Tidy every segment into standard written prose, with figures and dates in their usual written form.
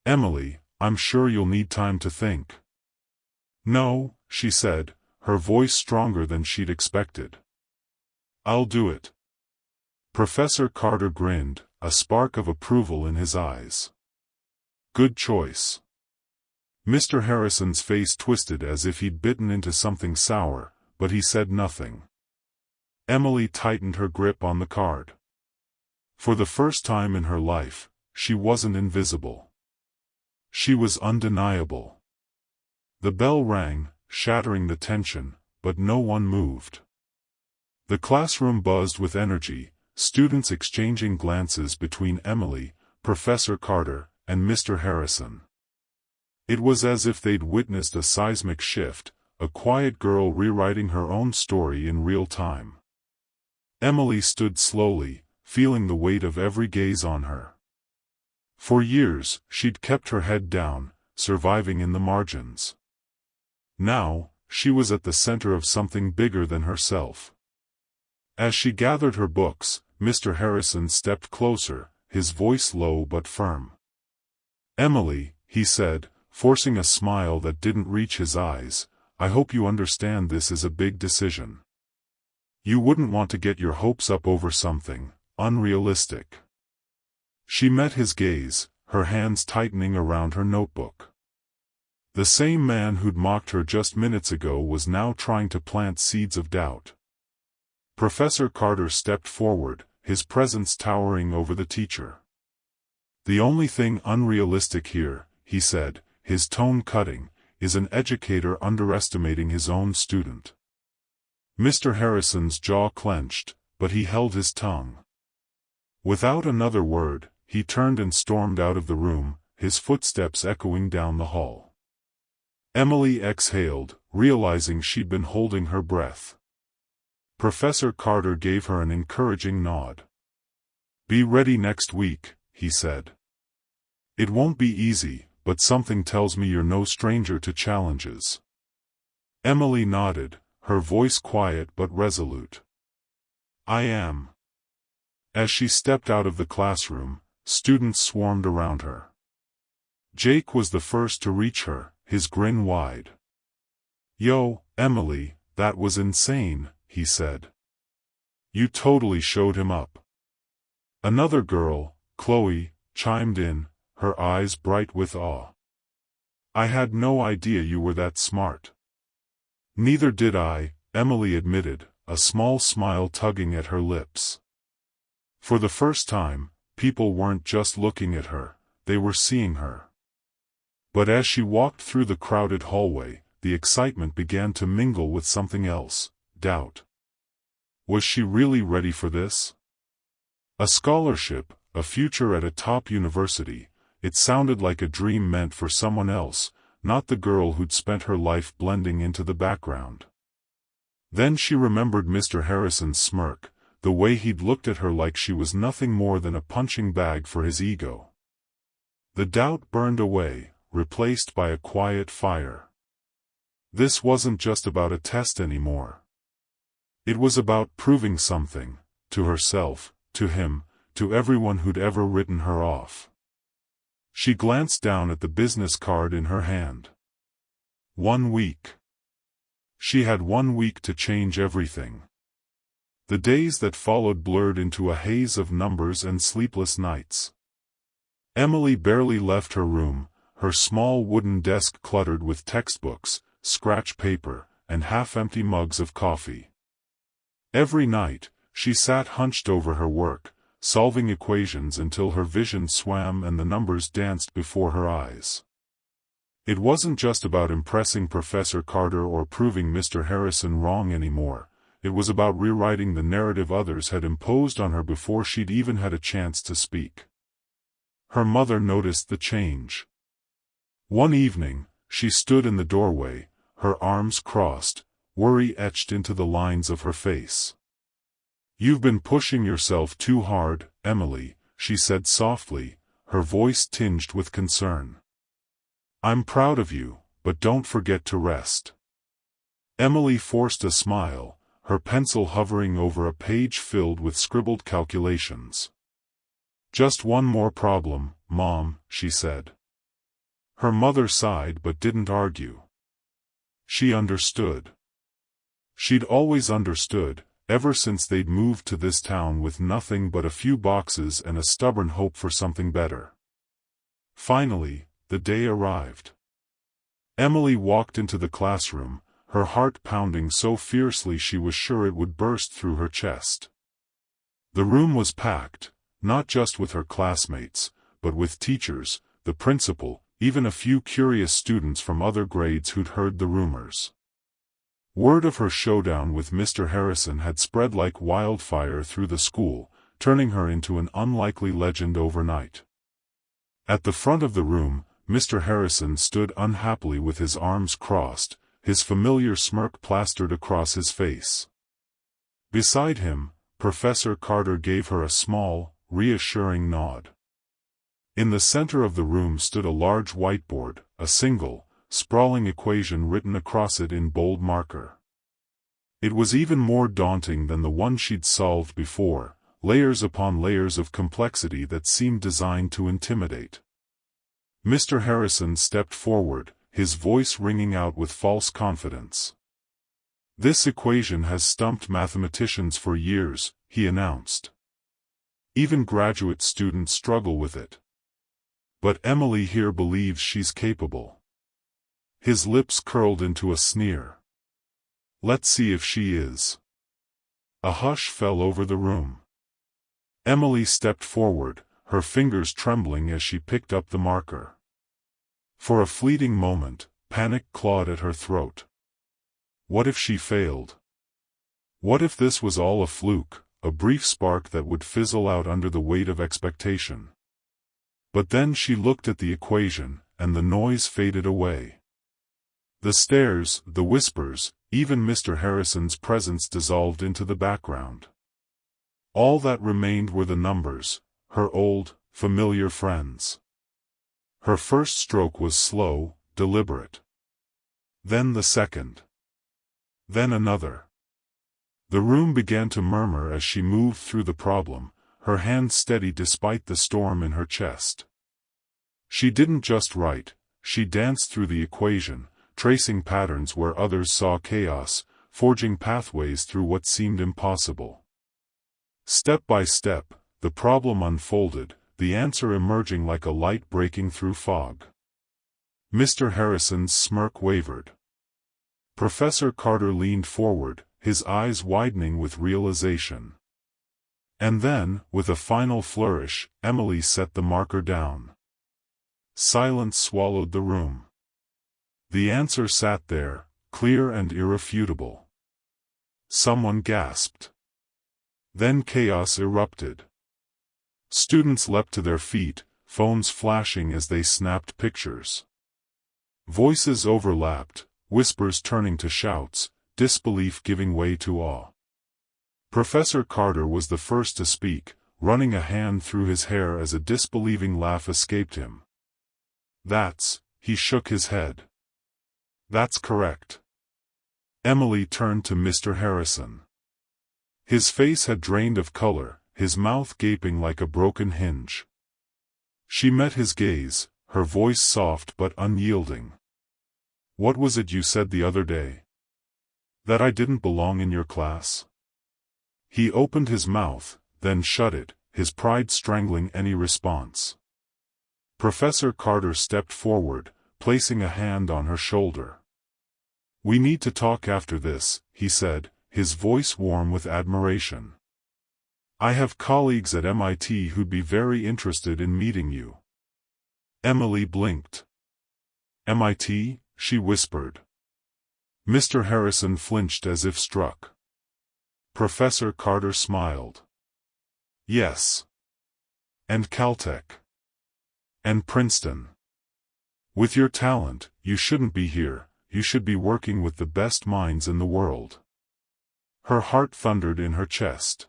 Emily, I'm sure you'll need time to think. No, she said, her voice stronger than she'd expected. I'll do it. Professor Carter grinned, a spark of approval in his eyes. Good choice. Mr. Harrison's face twisted as if he'd bitten into something sour, but he said nothing. Emily tightened her grip on the card. For the first time in her life, she wasn't invisible. She was undeniable. The bell rang, shattering the tension, but no one moved. The classroom buzzed with energy, students exchanging glances between Emily, Professor Carter, and Mr. Harrison. It was as if they'd witnessed a seismic shift, a quiet girl rewriting her own story in real time. Emily stood slowly, feeling the weight of every gaze on her. For years, she'd kept her head down, surviving in the margins. Now, she was at the center of something bigger than herself. As she gathered her books, Mr. Harrison stepped closer, his voice low but firm. Emily, he said, forcing a smile that didn't reach his eyes, I hope you understand this is a big decision. You wouldn't want to get your hopes up over something unrealistic. She met his gaze, her hands tightening around her notebook. The same man who'd mocked her just minutes ago was now trying to plant seeds of doubt. Professor Carter stepped forward, his presence towering over the teacher. The only thing unrealistic here, he said, his tone cutting, is an educator underestimating his own student. Mr. Harrison's jaw clenched, but he held his tongue. Without another word, he turned and stormed out of the room, his footsteps echoing down the hall. Emily exhaled, realizing she'd been holding her breath. Professor Carter gave her an encouraging nod. Be ready next week, he said. It won't be easy, but something tells me you're no stranger to challenges. Emily nodded, her voice quiet but resolute. I am. As she stepped out of the classroom, students swarmed around her. Jake was the first to reach her, his grin wide. Yo, Emily, that was insane, he said. You totally showed him up. Another girl, Chloe, chimed in, her eyes bright with awe. I had no idea you were that smart. Neither did I, Emily admitted, a small smile tugging at her lips. For the first time, people weren't just looking at her, they were seeing her. But as she walked through the crowded hallway, the excitement began to mingle with something else, doubt. Was she really ready for this? A scholarship, a future at a top university, it sounded like a dream meant for someone else, not the girl who'd spent her life blending into the background. Then she remembered Mr. Harrison's smirk, the way he'd looked at her like she was nothing more than a punching bag for his ego. The doubt burned away, replaced by a quiet fire. This wasn't just about a test anymore. It was about proving something, to herself, to him, to everyone who'd ever written her off. She glanced down at the business card in her hand. 1 week. She had 1 week to change everything. The days that followed blurred into a haze of numbers and sleepless nights. Emily barely left her room, her small wooden desk cluttered with textbooks, scratch paper, and half-empty mugs of coffee. Every night, she sat hunched over her work, solving equations until her vision swam and the numbers danced before her eyes. It wasn't just about impressing Professor Carter or proving Mr. Harrison wrong anymore, it was about rewriting the narrative others had imposed on her before she'd even had a chance to speak. Her mother noticed the change. One evening, she stood in the doorway, her arms crossed, worry etched into the lines of her face. You've been pushing yourself too hard, Emily, she said softly, her voice tinged with concern. I'm proud of you, but don't forget to rest. Emily forced a smile, her pencil hovering over a page filled with scribbled calculations. Just one more problem, Mom, she said. Her mother sighed but didn't argue. She understood. She'd always understood, ever since they'd moved to this town with nothing but a few boxes and a stubborn hope for something better. Finally, the day arrived. Emily walked into the classroom, her heart pounding so fiercely she was sure it would burst through her chest. The room was packed, not just with her classmates, but with teachers, the principal, even a few curious students from other grades who'd heard the rumors. Word of her showdown with Mr. Harrison had spread like wildfire through the school, turning her into an unlikely legend overnight. At the front of the room, Mr. Harrison stood unhappily with his arms crossed, his familiar smirk plastered across his face. Beside him, Professor Carter gave her a small, reassuring nod. In the center of the room stood a large whiteboard, a single, sprawling equation written across it in bold marker. It was even more daunting than the one she'd solved before, layers upon layers of complexity that seemed designed to intimidate. Mr. Harrison stepped forward, his voice ringing out with false confidence. "This equation has stumped mathematicians for years," he announced. "Even graduate students struggle with it. But Emily here believes she's capable." His lips curled into a sneer. "Let's see if she is." A hush fell over the room. Emily stepped forward, her fingers trembling as she picked up the marker. For a fleeting moment, panic clawed at her throat. What if she failed? What if this was all a fluke, a brief spark that would fizzle out under the weight of expectation? But then she looked at the equation, and the noise faded away. The stares, the whispers, even Mr. Harrison's presence dissolved into the background. All that remained were the numbers, her old, familiar friends. Her first stroke was slow, deliberate. Then the second. Then another. The room began to murmur as she moved through the problem, her hand steady despite the storm in her chest. She didn't just write, she danced through the equation, tracing patterns where others saw chaos, forging pathways through what seemed impossible. Step by step, the problem unfolded, the answer emerging like a light breaking through fog. Mr. Harrison's smirk wavered. Professor Carter leaned forward, his eyes widening with realization. And then, with a final flourish, Emily set the marker down. Silence swallowed the room. The answer sat there, clear and irrefutable. Someone gasped. Then chaos erupted. Students leapt to their feet, phones flashing as they snapped pictures. Voices overlapped, whispers turning to shouts, disbelief giving way to awe. Professor Carter was the first to speak, running a hand through his hair as a disbelieving laugh escaped him. He shook his head. "That's correct." Emily turned to Mr. Harrison. His face had drained of color, his mouth gaping like a broken hinge. She met his gaze, her voice soft but unyielding. "What was it you said the other day? That I didn't belong in your class?" He opened his mouth, then shut it, his pride strangling any response. Professor Carter stepped forward, placing a hand on her shoulder. "We need to talk after this," he said, his voice warm with admiration. "I have colleagues at MIT who'd be very interested in meeting you." Emily blinked. "MIT?" she whispered. Mr. Harrison flinched as if struck. Professor Carter smiled. "Yes. And Caltech. And Princeton. With your talent, you shouldn't be here, you should be working with the best minds in the world." Her heart thundered in her chest.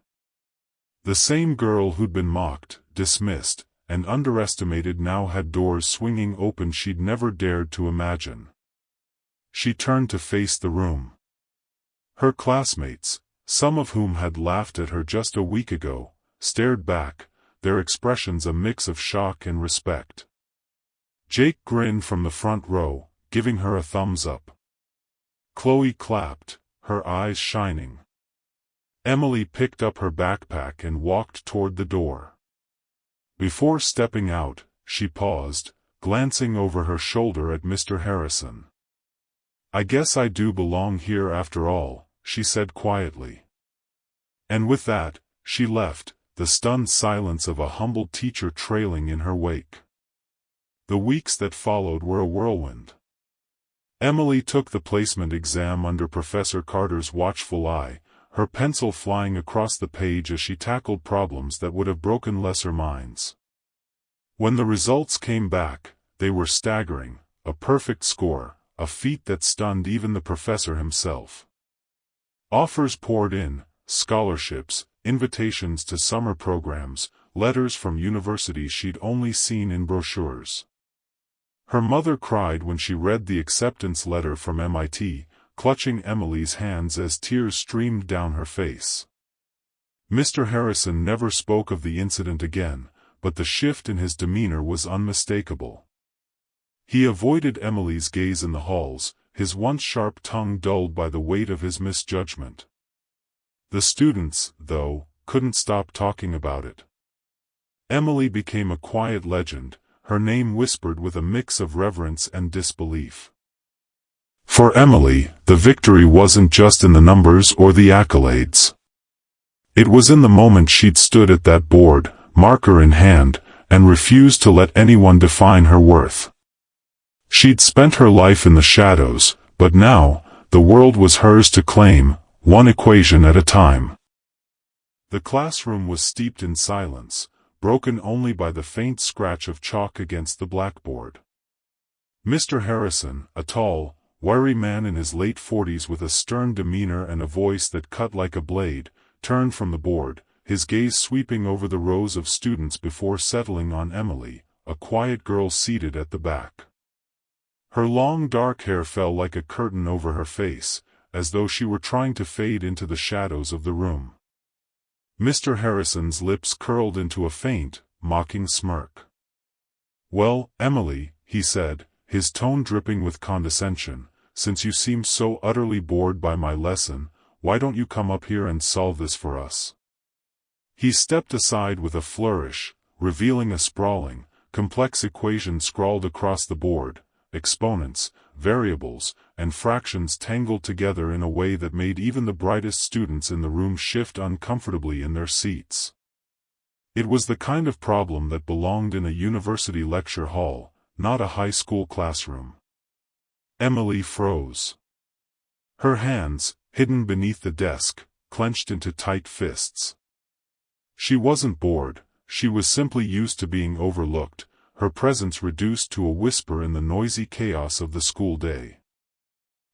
The same girl who'd been mocked, dismissed, and underestimated now had doors swinging open she'd never dared to imagine. She turned to face the room. Her classmates, some of whom had laughed at her just a week ago, stared back, their expressions a mix of shock and respect. Jake grinned from the front row, giving her a thumbs up. Chloe clapped, her eyes shining. Emily picked up her backpack and walked toward the door. Before stepping out, she paused, glancing over her shoulder at Mr. Harrison. "I guess I do belong here after all," she said quietly. And with that, she left, the stunned silence of a humble teacher trailing in her wake. The weeks that followed were a whirlwind. Emily took the placement exam under Professor Carter's watchful eye, her pencil flying across the page as she tackled problems that would have broken lesser minds. When the results came back, they were staggering, a perfect score, a feat that stunned even the professor himself. Offers poured in, scholarships, invitations to summer programs, letters from universities she'd only seen in brochures. Her mother cried when she read the acceptance letter from MIT, clutching Emily's hands as tears streamed down her face. Mr. Harrison never spoke of the incident again, but the shift in his demeanor was unmistakable. He avoided Emily's gaze in the halls, his once sharp tongue dulled by the weight of his misjudgment. The students, though, couldn't stop talking about it. Emily became a quiet legend, her name whispered with a mix of reverence and disbelief. For Emily, the victory wasn't just in the numbers or the accolades. It was in the moment she'd stood at that board, marker in hand, and refused to let anyone define her worth. She'd spent her life in the shadows, but now, the world was hers to claim, one equation at a time. The classroom was steeped in silence, broken only by the faint scratch of chalk against the blackboard. Mr. Harrison, a tall, wiry man in his late 40s with a stern demeanor and a voice that cut like a blade, turned from the board, his gaze sweeping over the rows of students before settling on Emily, a quiet girl seated at the back. Her long dark hair fell like a curtain over her face, as though she were trying to fade into the shadows of the room. Mr. Harrison's lips curled into a faint, mocking smirk. "Well, Emily," he said, his tone dripping with condescension, "since you seem so utterly bored by my lesson, why don't you come up here and solve this for us?" He stepped aside with a flourish, revealing a sprawling, complex equation scrawled across the board, exponents, variables, and fractions tangled together in a way that made even the brightest students in the room shift uncomfortably in their seats. It was the kind of problem that belonged in a university lecture hall, not a high school classroom. Emily froze. Her hands, hidden beneath the desk, clenched into tight fists. She wasn't bored, she was simply used to being overlooked, her presence reduced to a whisper in the noisy chaos of the school day.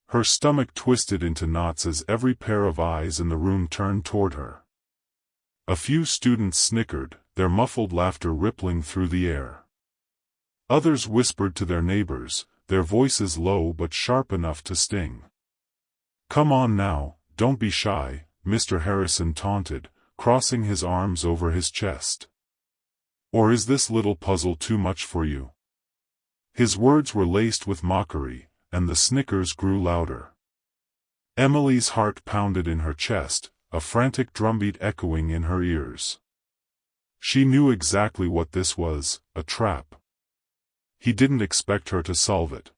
Her stomach twisted into knots as every pair of eyes in the room turned toward her. A few students snickered, their muffled laughter rippling through the air. Others whispered to their neighbors, their voices low but sharp enough to sting. "Come on now, don't be shy," Mr. Harrison taunted, crossing his arms over his chest. "Or is this little puzzle too much for you?" His words were laced with mockery, and the snickers grew louder. Emily's heart pounded in her chest, a frantic drumbeat echoing in her ears. She knew exactly what this was, a trap. He didn't expect her to solve it.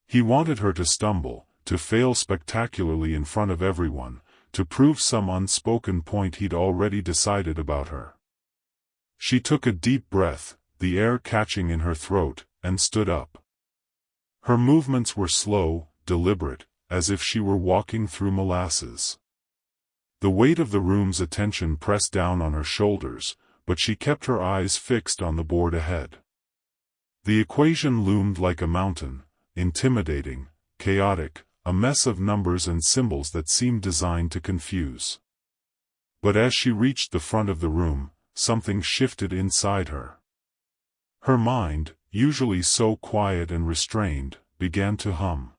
He wanted her to stumble, to fail spectacularly in front of everyone, to prove some unspoken point he'd already decided about her. She took a deep breath, the air catching in her throat, and stood up. Her movements were slow, deliberate, as if she were walking through molasses. The weight of the room's attention pressed down on her shoulders, but she kept her eyes fixed on the board ahead. The equation loomed like a mountain, intimidating, chaotic, a mess of numbers and symbols that seemed designed to confuse. But as she reached the front of the room, something shifted inside her. Her mind, usually so quiet and restrained, began to hum.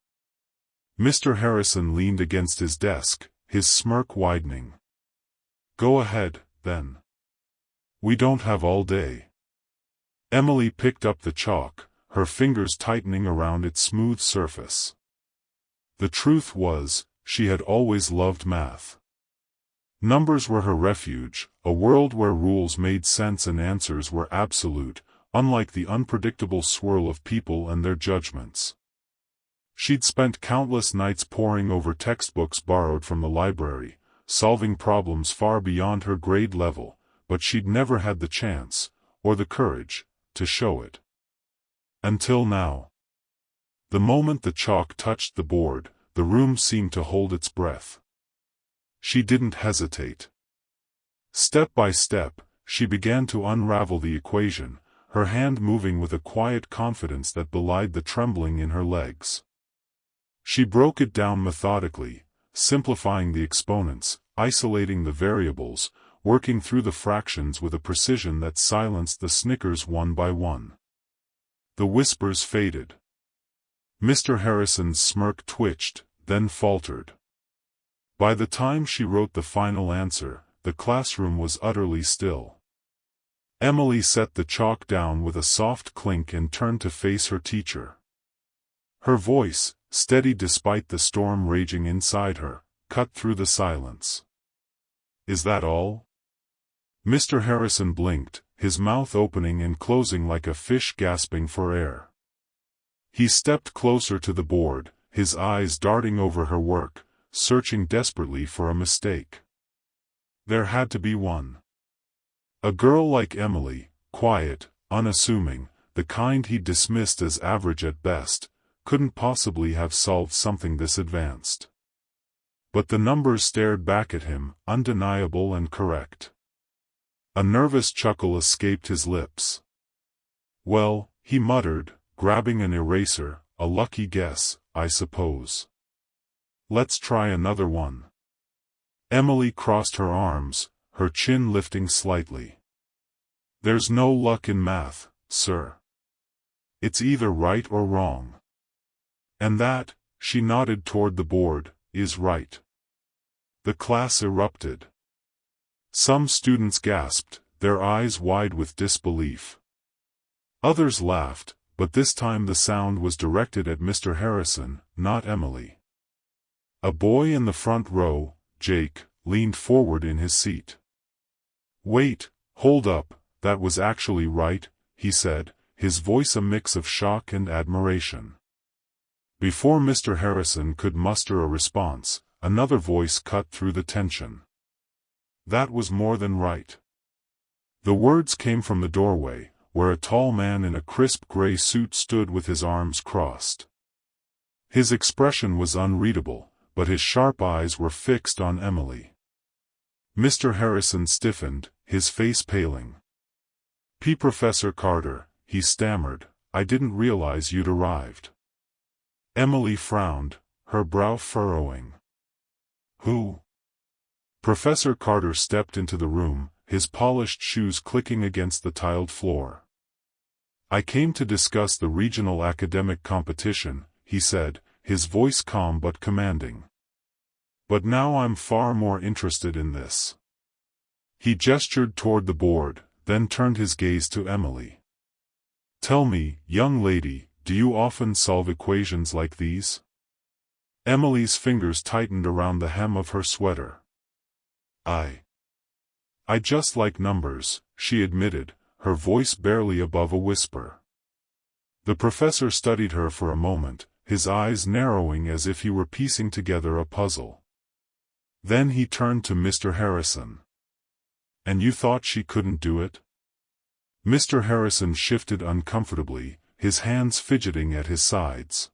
Mr. Harrison leaned against his desk, his smirk widening. "Go ahead, then. We don't have all day." Emily picked up the chalk, her fingers tightening around its smooth surface. The truth was, she had always loved math. Numbers were her refuge, a world where rules made sense and answers were absolute, unlike the unpredictable swirl of people and their judgments. She'd spent countless nights poring over textbooks borrowed from the library, solving problems far beyond her grade level, but she'd never had the chance, or the courage, to show it. Until now. The moment the chalk touched the board, the room seemed to hold its breath. She didn't hesitate. Step by step, she began to unravel the equation, her hand moving with a quiet confidence that belied the trembling in her legs. She broke it down methodically, simplifying the exponents, isolating the variables, working through the fractions with a precision that silenced the snickers one by one. The whispers faded. Mr. Harrison's smirk twitched, then faltered. By the time she wrote the final answer, the classroom was utterly still. Emily set the chalk down with a soft clink and turned to face her teacher. Her voice, steady despite the storm raging inside her, cut through the silence. "Is that all?" Mr. Harrison blinked, his mouth opening and closing like a fish gasping for air. He stepped closer to the board, his eyes darting over her work, searching desperately for a mistake. There had to be one. A girl like Emily, quiet, unassuming, the kind he'd dismissed as average at best, couldn't possibly have solved something this advanced. But the numbers stared back at him, undeniable and correct. A nervous chuckle escaped his lips. "Well," he muttered, grabbing an eraser, "a lucky guess, I suppose. Let's try another one." Emily crossed her arms, her chin lifting slightly. "There's no luck in math, sir. It's either right or wrong. And that," she nodded toward the board, "is right." The class erupted. Some students gasped, their eyes wide with disbelief. Others laughed, but this time the sound was directed at Mr. Harrison, not Emily. A boy in the front row, Jake, leaned forward in his seat. "Wait, hold up, that was actually right," he said, his voice a mix of shock and admiration. Before Mr. Harrison could muster a response, another voice cut through the tension. "That was more than right." The words came from the doorway, where a tall man in a crisp gray suit stood with his arms crossed. His expression was unreadable, but his sharp eyes were fixed on Emily. Mr. Harrison stiffened, his face paling. "Professor Carter," he stammered, "I didn't realize you'd arrived." Emily frowned, her brow furrowing. "Who?" Professor Carter stepped into the room, his polished shoes clicking against the tiled floor. "I came to discuss the regional academic competition," he said, his voice calm but commanding. "But now I'm far more interested in this." He gestured toward the board, then turned his gaze to Emily. "Tell me, young lady, do you often solve equations like these?" Emily's fingers tightened around the hem of her sweater. I just like numbers," she admitted, her voice barely above a whisper. The professor studied her for a moment, his eyes narrowing as if he were piecing together a puzzle. Then he turned to Mr. Harrison. "And you thought she couldn't do it?" Mr. Harrison shifted uncomfortably, his hands fidgeting at his sides.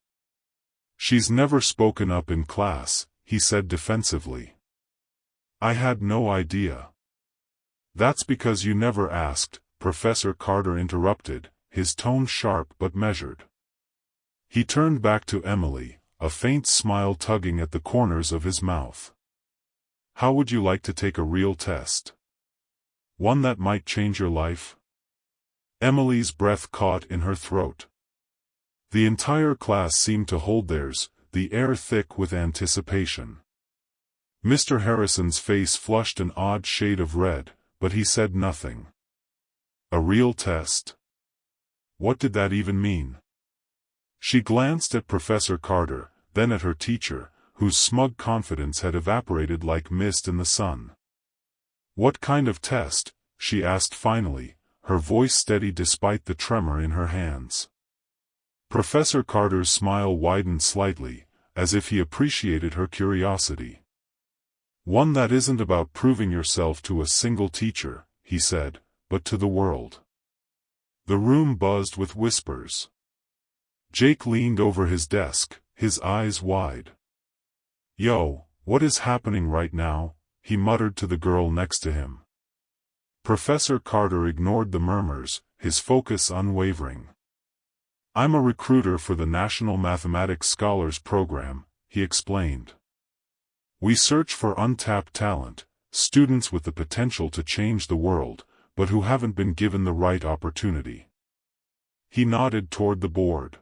"She's never spoken up in class," he said defensively. "I had no idea." "That's because you never asked," Professor Carter interrupted, his tone sharp but measured. He turned back to Emily, a faint smile tugging at the corners of his mouth. "How would you like to take a real test? One that might change your life?" Emily's breath caught in her throat. The entire class seemed to hold theirs, the air thick with anticipation. Mr. Harrison's face flushed an odd shade of red, but he said nothing. A real test? What did that even mean? She glanced at Professor Carter, then at her teacher, whose smug confidence had evaporated like mist in the sun. "What kind of test?" she asked finally, her voice steady despite the tremor in her hands. Professor Carter's smile widened slightly, as if he appreciated her curiosity. "One that isn't about proving yourself to a single teacher," he said, "but to the world." The room buzzed with whispers. Jake leaned over his desk, his eyes wide. "Yo, what is happening right now?" he muttered to the girl next to him. Professor Carter ignored the murmurs, his focus unwavering. "I'm a recruiter for the National Mathematics Scholars Program," he explained. "We search for untapped talent, students with the potential to change the world, but who haven't been given the right opportunity." He nodded toward the board.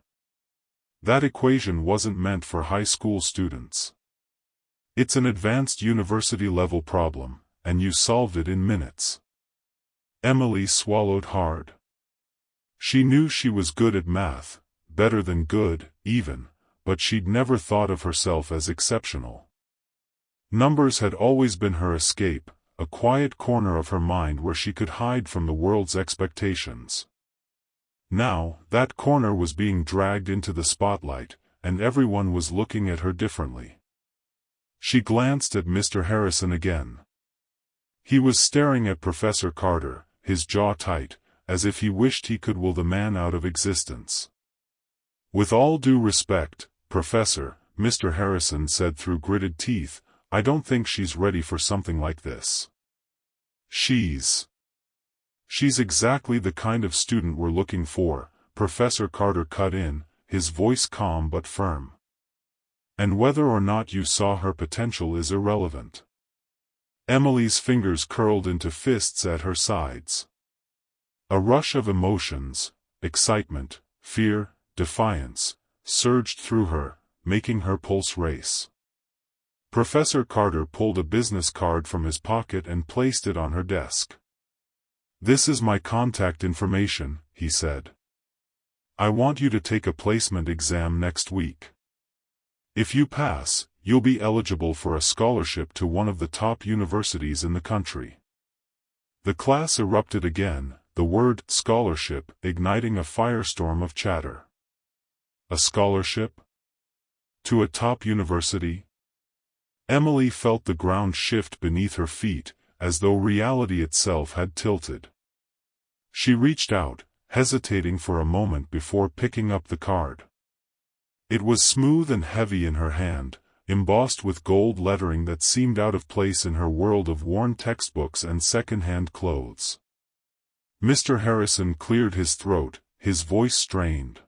"That equation wasn't meant for high school students. It's an advanced university-level problem, and you solved it in minutes." Emily swallowed hard. She knew she was good at math, better than good, even, but she'd never thought of herself as exceptional. Numbers had always been her escape, a quiet corner of her mind where she could hide from the world's expectations. Now, that corner was being dragged into the spotlight, and everyone was looking at her differently. She glanced at Mr. Harrison again. He was staring at Professor Carter, his jaw tight, as if he wished he could will the man out of existence. "With all due respect, Professor," Mr. Harrison said through gritted teeth, "I don't think she's ready for something like this." She's exactly the kind of student we're looking for," Professor Carter cut in, his voice calm but firm. "And whether or not you saw her potential is irrelevant." Emily's fingers curled into fists at her sides. A rush of emotions, excitement, fear, defiance, surged through her, making her pulse race. Professor Carter pulled a business card from his pocket and placed it on her desk. "This is my contact information," he said. "I want you to take a placement exam next week. If you pass, you'll be eligible for a scholarship to one of the top universities in the country." The class erupted again, the word "scholarship" igniting a firestorm of chatter. A scholarship? To a top university? Emily felt the ground shift beneath her feet, as though reality itself had tilted. She reached out, hesitating for a moment before picking up the card. It was smooth and heavy in her hand, embossed with gold lettering that seemed out of place in her world of worn textbooks and second-hand clothes. Mr. Harrison cleared his throat, his voice strained.